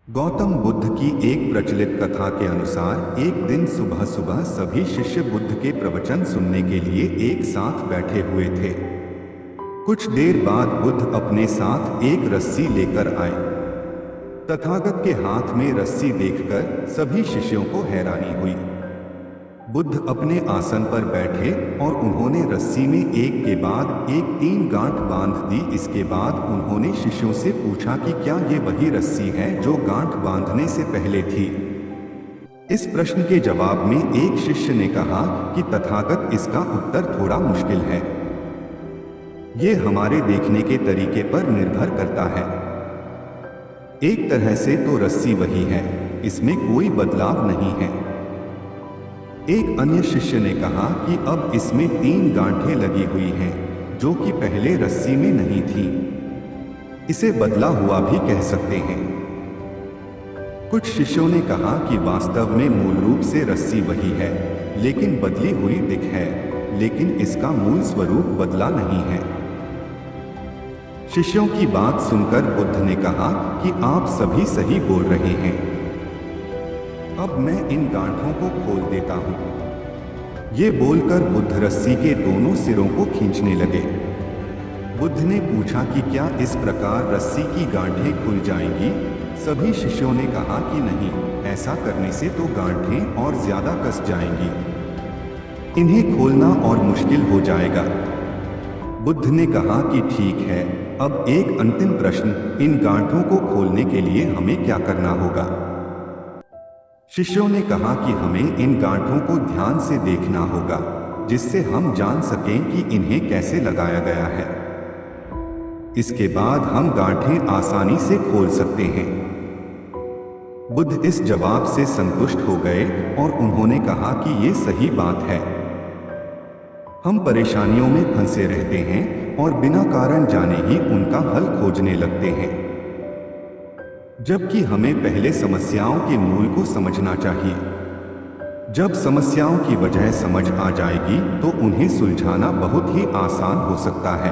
गौतम बुद्ध की एक प्रचलित कथा के अनुसार एक दिन सुबह सुबह सभी शिष्य बुद्ध के प्रवचन सुनने के लिए एक साथ बैठे हुए थे। कुछ देर बाद बुद्ध अपने साथ एक रस्सी लेकर आए। तथागत के हाथ में रस्सी देखकर सभी शिष्यों को हैरानी हुई। बुद्ध अपने आसन पर बैठे और उन्होंने रस्सी में एक के बाद एक 3 गांठ बांध दी। इसके बाद उन्होंने शिष्यों से पूछा कि क्या ये वही रस्सी है जो गांठ बांधने से पहले थी। इस प्रश्न के जवाब में एक शिष्य ने कहा कि तथागत, इसका उत्तर थोड़ा मुश्किल है। ये हमारे देखने के तरीके पर निर्भर करता है। एक तरह से तो रस्सी वही है, इसमें कोई बदलाव नहीं है। एक अन्य शिष्य ने कहा कि अब इसमें 3 गांठें लगी हुई हैं, जो कि पहले रस्सी में नहीं थी। इसे बदला हुआ भी कह सकते हैं। कुछ शिष्यों ने कहा कि वास्तव में मूल रूप से रस्सी वही है, लेकिन बदली हुई दिख है, लेकिन इसका मूल स्वरूप बदला नहीं है। शिष्यों की बात सुनकर बुद्ध ने कहा कि आप सभी सही बोल रहे हैं। अब मैं इन गांठों को खोल देता हूं। ये बोलकर बुद्ध रस्सी के दोनों सिरों को खींचने लगे। बुद्ध ने पूछा कि क्या इस प्रकार रस्सी की गांठें खुल जाएंगी? सभी शिष्यों ने कहा कि नहीं, ऐसा करने से तो गांठें और ज्यादा कस जाएंगी। इन्हें खोलना और मुश्किल हो जाएगा। बुद्ध ने कहा कि ठीक है, अब एक अंतिम प्रश्न, इन गांठों को खोलने के लिए हमें क्या करना होगा? शिष्यों ने कहा कि हमें इन गांठों को ध्यान से देखना होगा, जिससे हम जान सकें कि इन्हें कैसे लगाया गया है। इसके बाद हम गांठें आसानी से खोल सकते हैं। बुद्ध इस जवाब से संतुष्ट हो गए और उन्होंने कहा कि ये सही बात है। हम परेशानियों में फंसे रहते हैं और बिना कारण जाने ही उनका हल खोजने लगते हैं, जबकि हमें पहले समस्याओं के मूल को समझना चाहिए। जब समस्याओं की वजह समझ आ जाएगी तो उन्हें सुलझाना बहुत ही आसान हो सकता है।